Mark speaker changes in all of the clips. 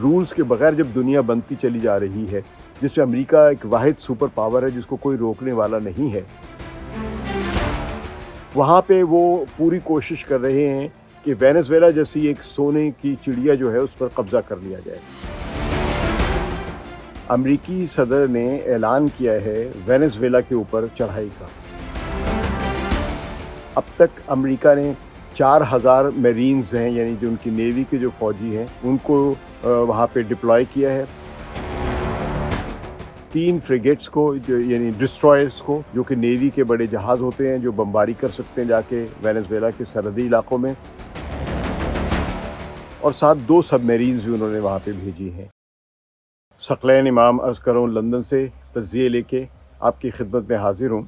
Speaker 1: Rules کے بغیر جب دنیا بنتی چلی جا رہی ہے، جس میں امریکہ ایک واحد سپر پاور ہے جس کو کوئی روکنے والا نہیں ہے، وہاں پہ وہ پوری کوشش کر رہے ہیں کہ وینزویلا جیسی ایک سونے کی چڑیا جو ہے اس پر قبضہ کر لیا جائے۔ امریکی صدر نے اعلان کیا ہے وینزویلا کے اوپر چڑھائی کا۔ اب تک امریکہ نے 4000 میرینز ہیں، یعنی جو ان کی نیوی کے جو فوجی ہیں ان کو وہاں پہ ڈپلوائے کیا ہے۔ 3 فریگیٹس کو یعنی ڈسٹرائرز کو، جو کہ نیوی کے بڑے جہاز ہوتے ہیں جو بمباری کر سکتے ہیں جا کے وینزویلا کے سرحدی علاقوں میں، اور ساتھ 2 سب میرینز بھی انہوں نے وہاں پہ بھیجی ہیں۔ ثقلین امام عرض کروں لندن سے تجزیے لے کے آپ کی خدمت میں حاضر ہوں۔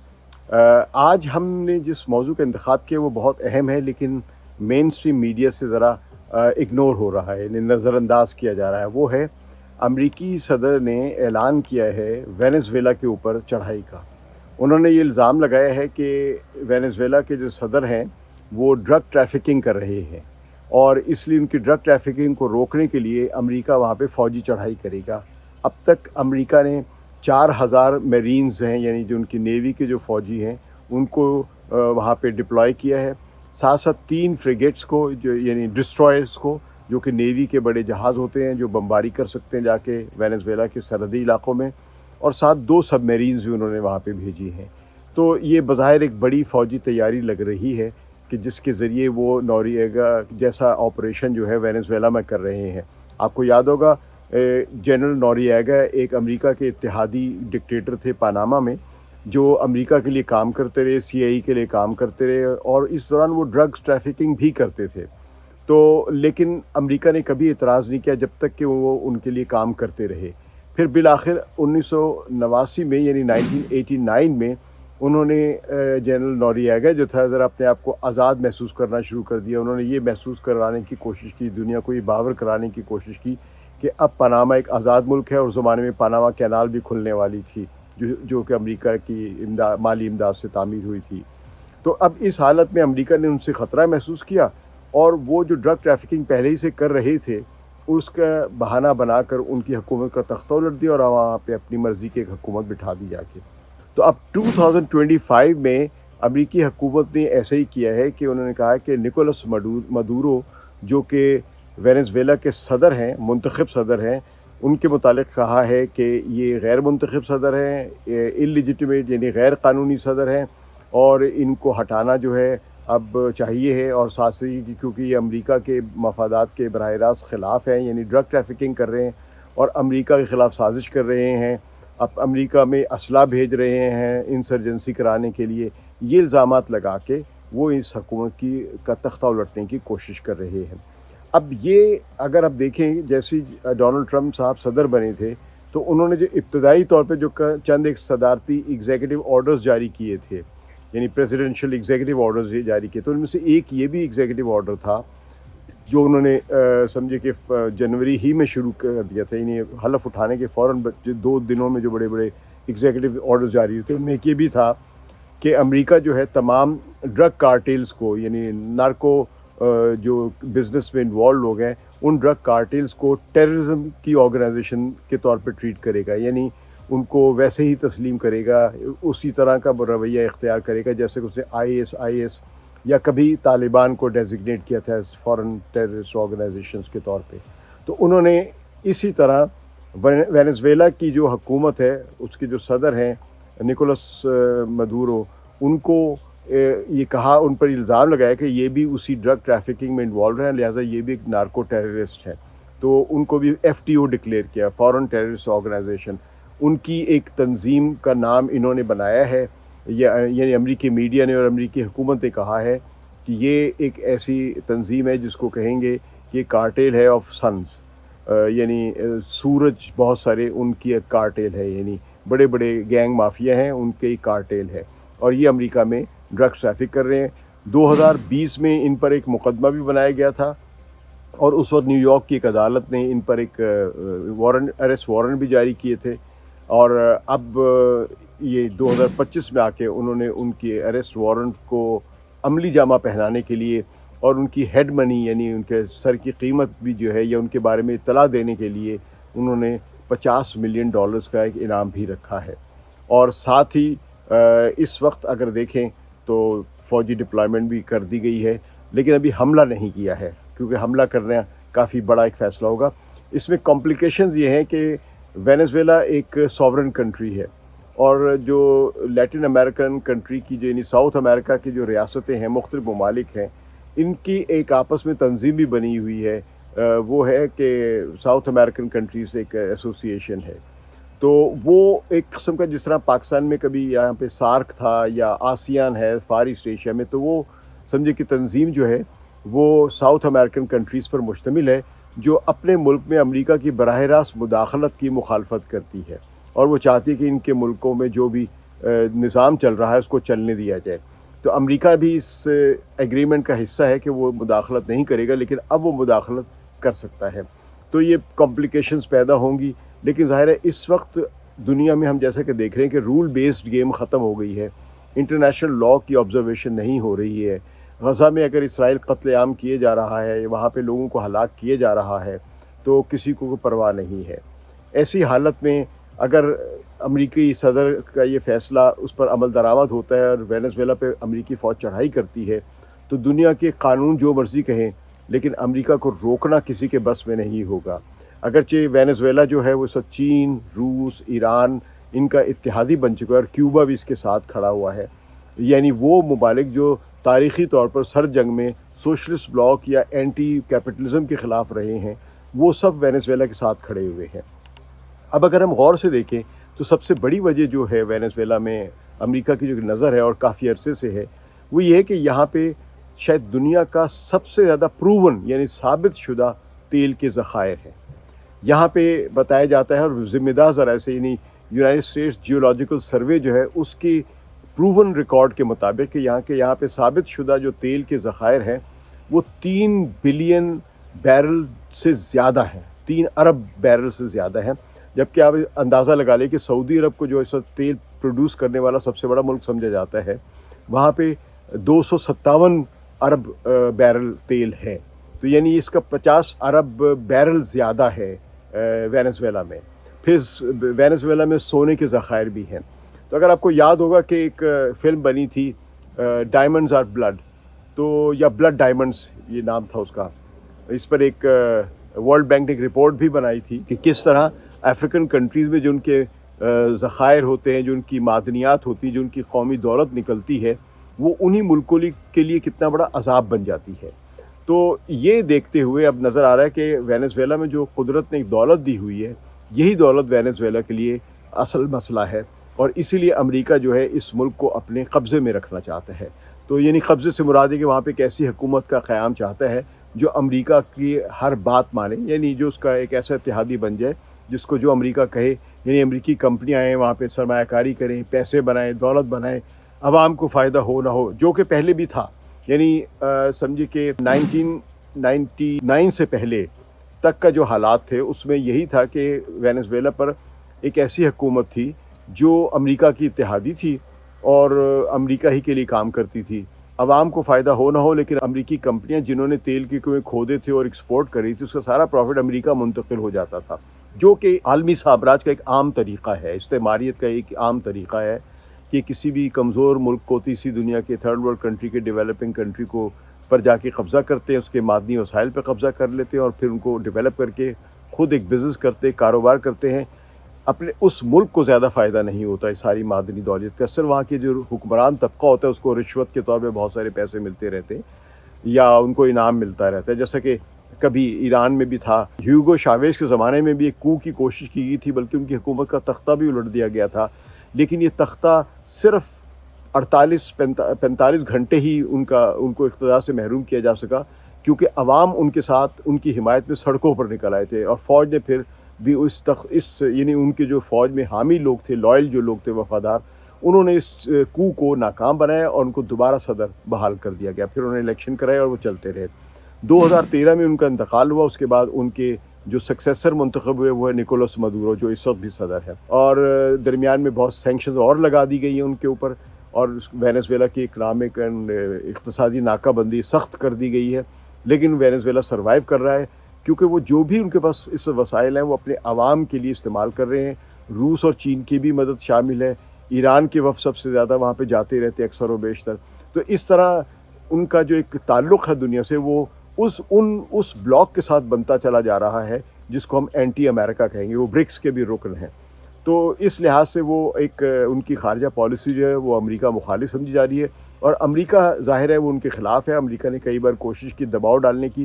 Speaker 1: آج ہم نے جس موضوع کا انتخاب کیا وہ بہت اہم ہے، لیکن مین اسٹریم میڈیا سے ذرا اگنور ہو رہا ہے، یعنی نظر انداز کیا جا رہا ہے۔ وہ ہے امریکی صدر نے اعلان کیا ہے وینزویلا کے اوپر چڑھائی کا۔ انہوں نے یہ الزام لگایا ہے کہ وینزویلا کے جو صدر ہیں وہ ڈرگ ٹریفکنگ کر رہے ہیں، اور اس لیے ان کی ڈرگ ٹریفکنگ کو روکنے کے لیے امریکہ وہاں پہ فوجی چڑھائی کرے گا۔ اب تک امریکہ نے 4000 میرینز ہیں، یعنی جو ان کی نیوی کے جو فوجی ہیں ان کو وہاں پہ ڈپلوائے کیا ہے، ساتھ ساتھ 3 فریگیٹس کو یعنی ڈسٹرائرز کو، جو کہ نیوی کے بڑے جہاز ہوتے ہیں جو بمباری کر سکتے ہیں جا کے وینزویلا کے سرحدی علاقوں میں، اور ساتھ 2 سب میرینز بھی انہوں نے وہاں پہ بھیجی ہیں۔ تو یہ بظاہر ایک بڑی فوجی تیاری لگ رہی ہے کہ جس کے ذریعے وہ نوریگا جیسا آپریشن جو ہے وینزویلا میں کر رہے ہیں۔ آپ کو یاد ہوگا جنرل نوریگا ایک امریکہ کے اتحادی ڈکٹیٹر تھے پاناما میں، جو امریکہ کے لیے کام کرتے رہے، CIA کے لیے کام کرتے رہے، اور اس دوران وہ ڈرگز ٹریفکنگ بھی کرتے تھے۔ تو لیکن امریکہ نے کبھی اعتراض نہیں کیا جب تک کہ وہ ان کے لیے کام کرتے رہے۔ پھر بالآخر 1989 میں یعنی 1989 میں انہوں نے جنرل نوریگا جو تھا ذرا اپنے آپ کو آزاد محسوس کرنا شروع کر دیا۔ انہوں نے یہ محسوس کرانے کی کوشش کی، دنیا کو یہ باور کرانے کی کوشش کی کہ اب پاناما ایک آزاد ملک ہے، اور اس زمانے میں پاناما کینال بھی کھلنے والی تھی جو کہ امریکہ کی مالی امداد سے تعمیر ہوئی تھی۔ تو اب اس حالت میں امریکہ نے ان سے خطرہ محسوس کیا، اور وہ جو ڈرگ ٹریفکنگ پہلے ہی سے کر رہے تھے اس کا بہانہ بنا کر ان کی حکومت کا تختہ الٹ دیا، اور وہاں پہ اپنی مرضی کی ایک حکومت بٹھا دی جا کے۔ تو اب 2025 میں امریکی حکومت نے ایسا ہی کیا ہے کہ انہوں نے کہا کہ نکولس مدورو جو کہ وینزویلا کے صدر ہیں، منتخب صدر ہیں، ان کے متعلق کہا ہے کہ یہ غیر منتخب صدر ہیں، اللیجیٹمیٹ یعنی غیر قانونی صدر ہیں، اور ان کو ہٹانا جو ہے اب چاہیے ہے، اور ساتھ ہی کیونکہ یہ امریکہ کے مفادات کے براہ راست خلاف ہیں، یعنی ڈرگ ٹریفکنگ کر رہے ہیں اور امریکہ کے خلاف سازش کر رہے ہیں، اب امریکہ میں اسلحہ بھیج رہے ہیں انسرجنسی کرانے کے لیے، یہ الزامات لگا کے وہ اس حکومت کا تختہ الٹنے کی کوشش کر رہے ہیں۔ اب یہ اگر آپ دیکھیں جیسے ڈونلڈ ٹرمپ صاحب صدر بنے تھے تو انہوں نے جو ابتدائی طور پہ جو چند ایک صدارتی ایگزیکٹو آرڈرز جاری کیے تھے، یعنی پریزیڈنشل ایگزیکٹو آرڈرز جاری کیے، تو ان میں سے ایک یہ بھی ایگزیکٹو آرڈر تھا جو انہوں نے سمجھے کہ جنوری ہی میں شروع کر دیا تھا، یعنی حلف اٹھانے کے فوراً 2 دنوں میں جو بڑے بڑے ایگزیکٹو آرڈرز جاری ہوئے تھے، ان میں ایک یہ بھی تھا کہ امریکہ جو ہے تمام ڈرگ کارٹیلز کو، یعنی نارکو جو بزنس میں انوالو لوگ ہیں، ان ڈرگ کارٹیلز کو ٹیررزم کی آرگنائزیشن کے طور پہ ٹریٹ کرے گا، یعنی ان کو ویسے ہی تسلیم کرے گا، اسی طرح کا رویہ اختیار کرے گا جیسے کہ اس نے IS یا کبھی طالبان کو ڈیزگنیٹ کیا تھا فورن ٹیررسٹ آرگنائزیشنز کے طور پہ۔ تو انہوں نے اسی طرح وینزویلا کی جو حکومت ہے، اس کے جو صدر ہیں نکولس مدورو، ان کو یہ کہا، ان پر الزام لگایا کہ یہ بھی اسی ڈرگ ٹریفکنگ میں انوالو ہیں، لہٰذا یہ بھی ایک نارکو ٹیررسٹ ہے، تو ان کو بھی FTO ڈکلیئر کیا، فورن ٹیررسٹ آرگنائزیشن۔ ان کی ایک تنظیم کا نام انہوں نے بنایا ہے، یعنی امریکی میڈیا نے اور امریکی حکومت نے کہا ہے کہ یہ ایک ایسی تنظیم ہے جس کو کہیں گے کہ کارٹیل ہے آف سنز، یعنی سورج بہت سارے ان کی ایک کارٹیل ہے، یعنی بڑے بڑے گینگ مافیا ہیں، ان کے ایک کارٹیل ہے، اور یہ امریکہ میں ڈرگ ٹریفک کر رہے ہیں۔ 2020 میں ان پر ایک مقدمہ بھی بنایا گیا تھا، اور اس وقت نیو یارک کی ایک عدالت نے ان پر ایک اریسٹ وارنٹ بھی جاری کیے تھے، اور اب یہ 2025 میں آ کے انہوں نے ان کی اریسٹ وارنٹ کو عملی جامہ پہنانے کے لیے اور ان کی ہیڈ منی یعنی ان کے سر کی قیمت بھی جو ہے یا ان کے بارے میں اطلاع دینے کے لیے انہوں نے $50 ملین کا ایک انعام بھی رکھا ہے. اور ساتھ ہی اس وقت اگر دیکھیں تو فوجی ڈپلائمنٹ بھی کر دی گئی ہے، لیکن ابھی حملہ نہیں کیا ہے کیونکہ حملہ کرنا کافی بڑا ایک فیصلہ ہوگا. اس میں کمپلیکیشنز یہ ہیں کہ وینزویلا ایک ساورن کنٹری ہے، اور جو لیٹن امریکن کنٹری کی جو یعنی ساؤتھ امریکہ کی جو ریاستیں ہیں، مختلف ممالک ہیں، ان کی ایک آپس میں تنظیم بھی بنی ہوئی ہے. وہ ہے کہ ساؤتھ امریکن کنٹریز ایک ایسوسی ایشن ہے. تو وہ ایک قسم کا جس طرح پاکستان میں کبھی یہاں پہ سارک تھا یا آسیان ہے فار ایسٹ ایشیا میں، تو وہ سمجھے کہ تنظیم جو ہے وہ ساؤتھ امریکن کنٹریز پر مشتمل ہے جو اپنے ملک میں امریکہ کی براہ راست مداخلت کی مخالفت کرتی ہے، اور وہ چاہتی ہے کہ ان کے ملکوں میں جو بھی نظام چل رہا ہے اس کو چلنے دیا جائے. تو امریکہ بھی اس ایگریمنٹ کا حصہ ہے کہ وہ مداخلت نہیں کرے گا، لیکن اب وہ مداخلت کر سکتا ہے. تو یہ کمپلیکیشنز پیدا ہوں گی، لیکن ظاہر ہے اس وقت دنیا میں ہم جیسا کہ دیکھ رہے ہیں کہ رول بیسڈ گیم ختم ہو گئی ہے، انٹرنیشنل لاء کی آبزرویشن نہیں ہو رہی ہے. غزہ میں اگر اسرائیل قتل عام کیے جا رہا ہے، وہاں پہ لوگوں کو ہلاک کیے جا رہا ہے، تو کسی کو پرواہ نہیں ہے. ایسی حالت میں اگر امریکی صدر کا یہ فیصلہ اس پر عمل درآمد ہوتا ہے اور وینزویلا پہ امریکی فوج چڑھائی کرتی ہے، تو دنیا کے قانون جو مرضی کہیں، لیکن امریکہ کو روکنا کسی کے بس میں نہیں ہوگا. اگرچہ وینزویلا جو ہے وہ چین، روس، ایران ان کا اتحادی بن چکا ہے، اور کیوبا بھی اس کے ساتھ کھڑا ہوا ہے. یعنی وہ ممالک جو تاریخی طور پر سر جنگ میں سوشلسٹ بلاک یا اینٹی کیپٹلزم کے خلاف رہے ہیں، وہ سب وینزویلا کے ساتھ کھڑے ہوئے ہیں. اب اگر ہم غور سے دیکھیں تو سب سے بڑی وجہ جو ہے وینزویلا میں امریکہ کی جو نظر ہے اور کافی عرصے سے ہے، وہ یہ ہے کہ یہاں پہ شاید دنیا کا سب سے زیادہ پروون یعنی ثابت شدہ تیل کے ذخائر ہیں. یہاں پہ بتایا جاتا ہے، اور ذمہ دار ذرائع سے یعنی یونائٹڈ اسٹیٹس جیولوجیکل سروے جو ہے اس کی پروون ریکارڈ کے مطابق کہ یہاں پہ ثابت شدہ جو تیل کے ذخائر ہیں وہ 3 بلین بیرل سے زیادہ ہیں، 3 ارب بیرل سے زیادہ ہیں. جبکہ آپ اندازہ لگا لیں کہ سعودی عرب کو جو اس وقت تیل پروڈیوس کرنے والا سب سے بڑا ملک سمجھا جاتا ہے، وہاں پہ 257 ارب بیرل تیل ہے. تو یعنی اس کا 50 ارب بیرل زیادہ ہے وینزویلا میں. پھر وینزویلا میں سونے کے ذخائر بھی ہیں. تو اگر آپ کو یاد ہوگا کہ ایک فلم بنی تھی ڈائمنڈز آر بلڈ، تو یا بلڈ ڈائمنڈز یہ نام تھا اس کا، اس پر ایک ورلڈ بینک نے ایک رپورٹ بھی بنائی تھی کہ کس طرح افریقن کنٹریز میں جو ان کے ذخائر ہوتے ہیں، جو ان کی معدنیات ہوتی ہیں، جو ان کی قومی دولت نکلتی ہے، وہ انہی ملکوں کے لیے کتنا بڑا عذاب بن جاتی ہے. تو یہ دیکھتے ہوئے اب نظر آ رہا ہے کہ وینزویلا میں جو قدرت نے ایک دولت دی ہوئی ہے، یہی دولت وینزویلا کے لیے اصل مسئلہ ہے، اور اسی لیے امریکہ جو ہے اس ملک کو اپنے قبضے میں رکھنا چاہتا ہے. تو یعنی قبضے سے مراد ہے کہ وہاں پہ ایک ایسی حکومت کا قیام چاہتا ہے جو امریکہ کی ہر بات مانے، یعنی جو اس کا ایک ایسا اتحادی بن جائے جس کو جو امریکہ کہے، یعنی امریکی کمپنیاں آئیں وہاں پہ سرمایہ کاری کریں، پیسے بنائیں، دولت بنائیں، عوام کو فائدہ ہو نہ ہو، جو کہ پہلے بھی تھا. یعنی سمجھے کہ 1999 سے پہلے تک کا جو حالات تھے اس میں یہی تھا کہ وینزویلا پر ایک ایسی حکومت تھی جو امریکہ کی اتحادی تھی اور امریکہ ہی کے لیے کام کرتی تھی. عوام کو فائدہ ہو نہ ہو، لیکن امریکی کمپنیاں جنہوں نے تیل کے کنویں کھودے تھے اور ایکسپورٹ کری تھی، اس کا سارا پروفٹ امریکہ منتقل ہو جاتا تھا، جو کہ عالمی سامراج کا ایک عام طریقہ ہے، استعماریت کا ایک عام طریقہ ہے کہ کسی بھی کمزور ملک کو تیسری دنیا کے تھرڈ ورلڈ کنٹری کے ڈیولپنگ کنٹری کو پر جا کے قبضہ کرتے ہیں، اس کے معدنی وسائل پہ قبضہ کر لیتے ہیں، اور پھر ان کو ڈیولپ کر کے خود ایک بزنس کرتے، کاروبار کرتے ہیں. اپنے اس ملک کو زیادہ فائدہ نہیں ہوتا ہے ساری معدنی دولت کا، صرف وہاں کے جو حکمران طبقہ ہوتا ہے اس کو رشوت کے طور پہ بہت سارے پیسے ملتے رہتے ہیں یا ان کو انعام ملتا رہتا ہے. جیسا کہ کبھی ایران میں بھی تھا، ہیوگو شاویز کے زمانے میں بھی ایک کو کی کوشش کی گئی تھی، بلکہ ان کی حکومت کا تختہ بھی الٹ دیا گیا تھا، لیکن یہ تختہ صرف 45 گھنٹے ہی ان کو اقتدار سے محروم کیا جا سکا، کیونکہ عوام ان کے ساتھ ان کی حمایت میں سڑکوں پر نکل آئے تھے، اور فوج نے پھر بھی یعنی ان کے جو فوج میں حامی لوگ تھے، لائل جو لوگ تھے، وفادار، انہوں نے اس کو ناکام بنایا اور ان کو دوبارہ صدر بحال کر دیا گیا. پھر انہوں نے الیکشن کرائے اور وہ چلتے رہے. 2013 میں ان کا انتقال ہوا. اس کے بعد ان کے جو سکسیسر منتخب ہوئے وہ ہے نکولس مدورو، جو اس وقت بھی صدر ہے، اور درمیان میں بہت سینکشنز اور لگا دی گئی ہیں ان کے اوپر. اور وینزویلا کی اکنامک اینڈ اقتصادی ناکہ بندی سخت کر دی گئی ہے، لیکن وینزویلا سروائیو کر رہا ہے کیونکہ وہ جو بھی ان کے پاس اس وسائل ہیں وہ اپنے عوام کے لیے استعمال کر رہے ہیں۔ روس اور چین کی بھی مدد شامل ہے، ایران کے وفد سب سے زیادہ وہاں پہ جاتے رہتے اکثر و بیشتر۔ تو اس طرح ان کا جو ایک تعلق ہے دنیا سے وہ اس بلاک کے ساتھ بنتا چلا جا رہا ہے جس کو ہم اینٹی امریکہ کہیں گے، وہ برکس کے بھی رکن ہیں۔ تو اس لحاظ سے وہ ایک ان کی خارجہ پالیسی جو ہے وہ امریکہ مخالف سمجھی جا رہی ہے، اور امریکہ ظاہر ہے وہ ان کے خلاف ہے۔ امریکہ نے کئی بار کوشش کی دباؤ ڈالنے کی،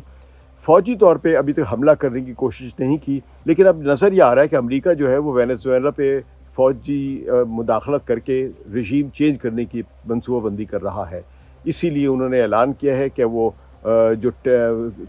Speaker 1: فوجی طور پہ ابھی تک حملہ کرنے کی کوشش نہیں کی، لیکن اب نظر یہ آ رہا ہے کہ امریکہ جو ہے وہ وینزویلا پہ فوجی مداخلت کر کے رژیم چینج کرنے کی منصوبہ بندی کر رہا ہے۔ اسی لیے انہوں نے اعلان کیا ہے کہ وہ جو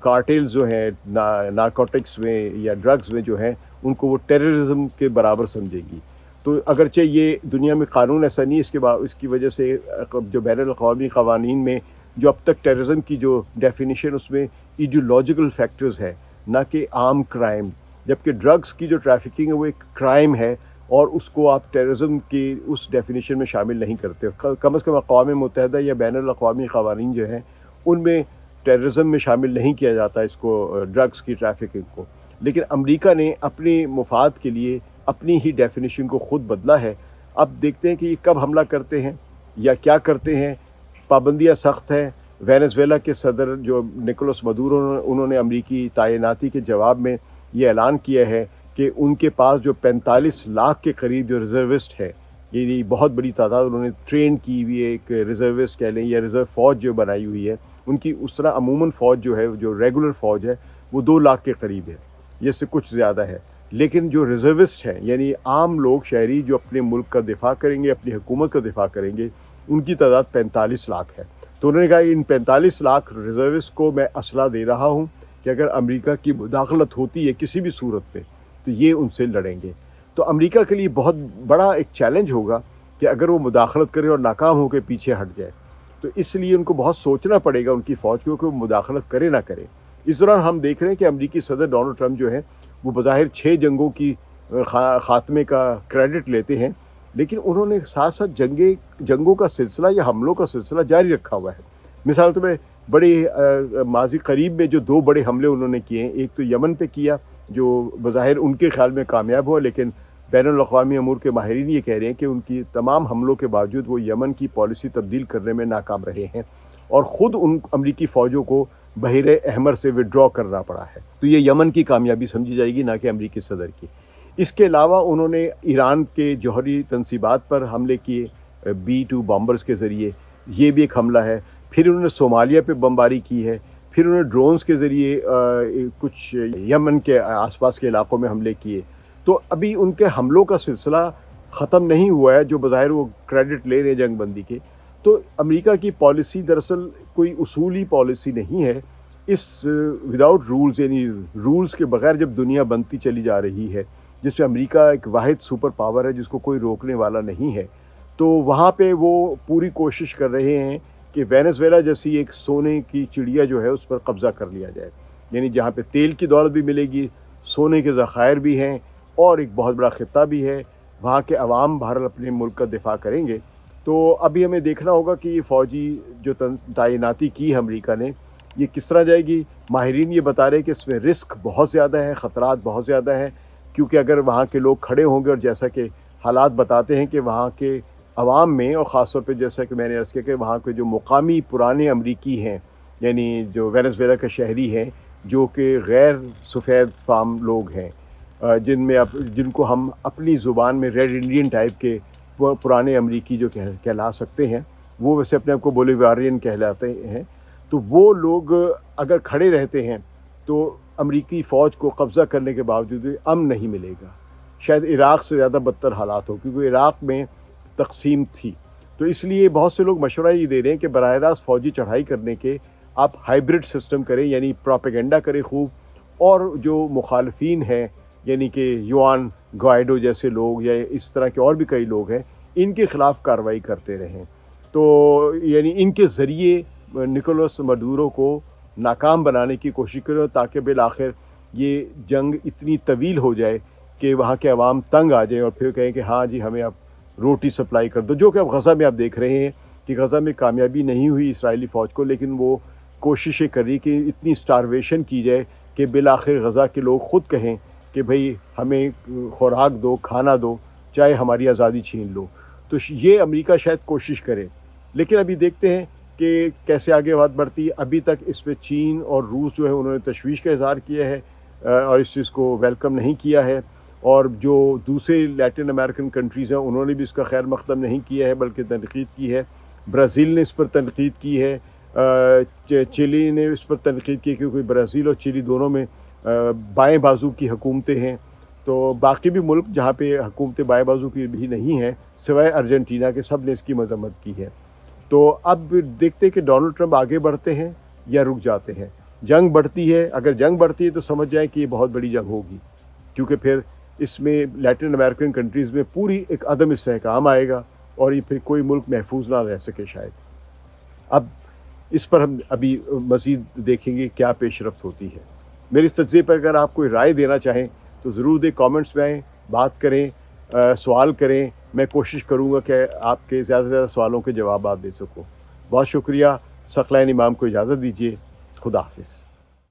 Speaker 1: کارٹیلز جو ہیں نارکوٹکس میں یا ڈرگز میں جو ہیں ان کو وہ ٹیررزم کے برابر سمجھے گی۔ تو اگرچہ یہ دنیا میں قانون ایسا نہیں، اس کی وجہ سے جو بین الاقوامی قوانین میں جو اب تک ٹیررزم کی جو ڈیفینیشن اس میں ایڈیولوجیکل فیکٹرز ہے نہ کہ عام کرائم، جبکہ ڈرگز کی جو ٹریفکنگ ہے وہ ایک کرائم ہے اور اس کو آپ ٹیررزم کی اس ڈیفینیشن میں شامل نہیں کرتے۔ کم از کم اقوام متحدہ یا بین الاقوامی قوانین جو ہیں ان میں ٹیررزم میں شامل نہیں کیا جاتا اس کو، ڈرگز کی ٹریفکنگ کو۔ لیکن امریکہ نے اپنے مفاد کے لیے اپنی ہی ڈیفینیشن کو خود بدلا ہے۔ اب دیکھتے ہیں کہ یہ کب حملہ کرتے ہیں یا کیا کرتے ہیں۔ پابندیاں سخت ہیں۔ وینزویلا کے صدر جو نکولس مدورو انہوں نے امریکی تعیناتی کے جواب میں یہ اعلان کیا ہے کہ ان کے پاس جو 45 لاکھ کے قریب جو ریزروسٹ ہے، یعنی بہت بڑی تعداد انہوں نے ٹرین کی ہوئی ہے، ایک ریزروسٹ کہہ لیں یا ریزرو فوج جو بنائی ہوئی ہے ان کی۔ اس طرح عموماً فوج جو ہے جو ریگولر فوج ہے وہ 2 لاکھ کے قریب ہے، یہ سے کچھ زیادہ ہے۔ لیکن جو ریزروسٹ ہیں یعنی عام لوگ شہری جو اپنے ملک کا دفاع کریں گے، اپنی حکومت کا دفاع کریں گے، ان کی تعداد 45 لاکھ ہے۔ تو انہوں نے کہا ان 45 لاکھ ریزروسٹ کو میں اسلحہ دے رہا ہوں کہ اگر امریکہ کی مداخلت ہوتی ہے کسی بھی صورت میں تو یہ ان سے لڑیں گے۔ تو امریکہ کے لیے بہت بڑا ایک چیلنج ہوگا کہ اگر وہ مداخلت کرے اور ناکام ہو کے پیچھے ہٹ جائے، تو اس لیے ان کو بہت سوچنا پڑے گا ان کی فوج کو کہ وہ مداخلت کرے نہ کرے۔ اس دوران ہم دیکھ رہے ہیں کہ امریکی صدر ڈونلڈ ٹرمپ جو ہے وہ بظاہر 6 جنگوں کی خاتمے کا کریڈٹ لیتے ہیں، لیکن انہوں نے ساتھ ساتھ جنگوں کا سلسلہ یا حملوں کا سلسلہ جاری رکھا ہوا ہے۔ مثال تو میں بڑے ماضی قریب میں جو 2 بڑے حملے انہوں نے کیے ہیں، ایک تو یمن پہ کیا جو بظاہر ان کے خیال میں کامیاب ہوا، لیکن بین الاقوامی امور کے ماہرین یہ کہہ رہے ہیں کہ ان کی تمام حملوں کے باوجود وہ یمن کی پالیسی تبدیل کرنے میں ناکام رہے ہیں اور خود ان امریکی فوجوں کو بحیر احمر سے وڈرا کرنا پڑا ہے۔ تو یہ یمن کی کامیابی سمجھی جائے گی، نہ کہ امریکی صدر کی۔ اس کے علاوہ انہوں نے ایران کے جوہری تنصیبات پر حملے کیے B-2 بامبرز کے ذریعے، یہ بھی ایک حملہ ہے۔ پھر انہوں نے صومالیہ پہ بمباری کی ہے، پھر انہوں نے ڈرونز کے ذریعے کچھ یمن کے آس پاس کے علاقوں میں حملے کیے۔ تو ابھی ان کے حملوں کا سلسلہ ختم نہیں ہوا ہے جو بظاہر وہ کریڈٹ لے رہے ہیں جنگ بندی کے۔ تو امریکہ کی پالیسی دراصل کوئی اصولی پالیسی نہیں ہے، اس وداؤٹ رولز یعنی رولز کے بغیر جب دنیا بنتی چلی جا رہی ہے، جس میں امریکہ ایک واحد سپر پاور ہے جس کو کوئی روکنے والا نہیں ہے، تو وہاں پہ وہ پوری کوشش کر رہے ہیں کہ وینزویلا جیسی ایک سونے کی چڑیا جو ہے اس پر قبضہ کر لیا جائے، یعنی جہاں پہ تیل کی دولت بھی ملے گی، سونے کے ذخائر بھی ہیں اور ایک بہت بڑا خطہ بھی ہے، وہاں کے عوام بہرحال اپنے ملک کا دفاع کریں گے۔ تو ابھی ہمیں دیکھنا ہوگا کہ یہ فوجی جو تعیناتی کی ہے امریکہ نے، یہ کس طرح جائے گی۔ ماہرین یہ بتا رہے ہیں کہ اس میں رسک بہت زیادہ ہے، خطرات بہت زیادہ ہیں، کیونکہ اگر وہاں کے لوگ کھڑے ہوں گے اور جیسا کہ حالات بتاتے ہیں کہ وہاں کے عوام میں، اور خاص طور پہ جیسا کہ میں نے عرض کیا کہ وہاں کے جو مقامی پرانے امریکی ہیں، یعنی جو وینزویلا کے شہری ہیں، جو کہ غیر سفید فام لوگ ہیں، جن کو ہم اپنی زبان میں ریڈ انڈین ٹائپ کے پرانے امریکی جو کہلا سکتے ہیں، وہ ویسے اپنے آپ کو بولیوارین کہلاتے ہیں، تو وہ لوگ اگر کھڑے رہتے ہیں تو امریکی فوج کو قبضہ کرنے کے باوجود امن نہیں ملے گا، شاید عراق سے زیادہ بدتر حالات ہو، کیونکہ عراق میں تقسیم تھی۔ تو اس لیے بہت سے لوگ مشورہ یہ دے رہے ہیں کہ براہ راست فوجی چڑھائی کرنے کے آپ ہائیبرڈ سسٹم کریں، یعنی پروپیگنڈا کریں خوب، اور جو مخالفین ہیں یعنی کہ یوان گوائیڈو جیسے لوگ یا اس طرح کے اور بھی کئی لوگ ہیں، ان کے خلاف کارروائی کرتے رہیں، تو یعنی ان کے ذریعے نکولس مدورو کو ناکام بنانے کی کوشش کریں تاکہ بالآخر یہ جنگ اتنی طویل ہو جائے کہ وہاں کے عوام تنگ آ جائیں اور پھر کہیں کہ ہاں جی ہمیں اب روٹی سپلائی کر دو، جو کہ اب غزہ میں آپ دیکھ رہے ہیں کہ غزہ میں کامیابی نہیں ہوئی اسرائیلی فوج کو، لیکن وہ کوششیں کر رہی کہ اتنی سٹارویشن کی جائے کہ بالآخر غزہ کے لوگ خود کہیں کہ بھئی ہمیں خوراک دو، کھانا دو، چاہے ہماری آزادی چھین لو۔ تو یہ امریکہ شاید کوشش کرے، لیکن ابھی دیکھتے ہیں کہ کیسے آگے بات بڑھتی ہے۔ ابھی تک اس پہ چین اور روس جو ہے انہوں نے تشویش کا اظہار کیا ہے اور اس چیز کو ویلکم نہیں کیا ہے، اور جو دوسرے لیٹن امریکن کنٹریز ہیں انہوں نے بھی اس کا خیر مقدم نہیں کیا ہے بلکہ تنقید کی ہے۔ برازیل نے اس پر تنقید کی ہے، چلی نے اس پر تنقید کی، کیونکہ برازیل اور چلی دونوں میں بائیں بازو کی حکومتیں ہیں۔ تو باقی بھی ملک جہاں پہ حکومتیں بائیں بازو کی بھی نہیں ہیں سوائے ارجنٹینا کے، سب نے اس کی مذمت کی ہے۔ تو اب دیکھتے ہیں کہ ڈونلڈ ٹرمپ آگے بڑھتے ہیں یا رک جاتے ہیں۔ جنگ بڑھتی ہے، اگر جنگ بڑھتی ہے تو سمجھ جائیں کہ یہ بہت بڑی جنگ ہوگی، کیونکہ پھر اس میں لیٹن امریکن کنٹریز میں پوری ایک عدم استحکام آئے گا اور یہ پھر کوئی ملک محفوظ نہ رہ سکے شاید۔ اب اس پر ہم ابھی مزید دیکھیں گے کیا پیش رفت ہوتی ہے۔ میری اس تجزیے پر اگر آپ کوئی رائے دینا چاہیں تو ضرور دیں، کامنٹس میں آئیں، بات کریں، سوال کریں۔ میں کوشش کروں گا کہ آپ کے زیادہ سے زیادہ سوالوں کے جوابات دے سکوں۔ بہت شکریہ۔ ثقلین امام کو اجازت دیجیے۔ خدا حافظ۔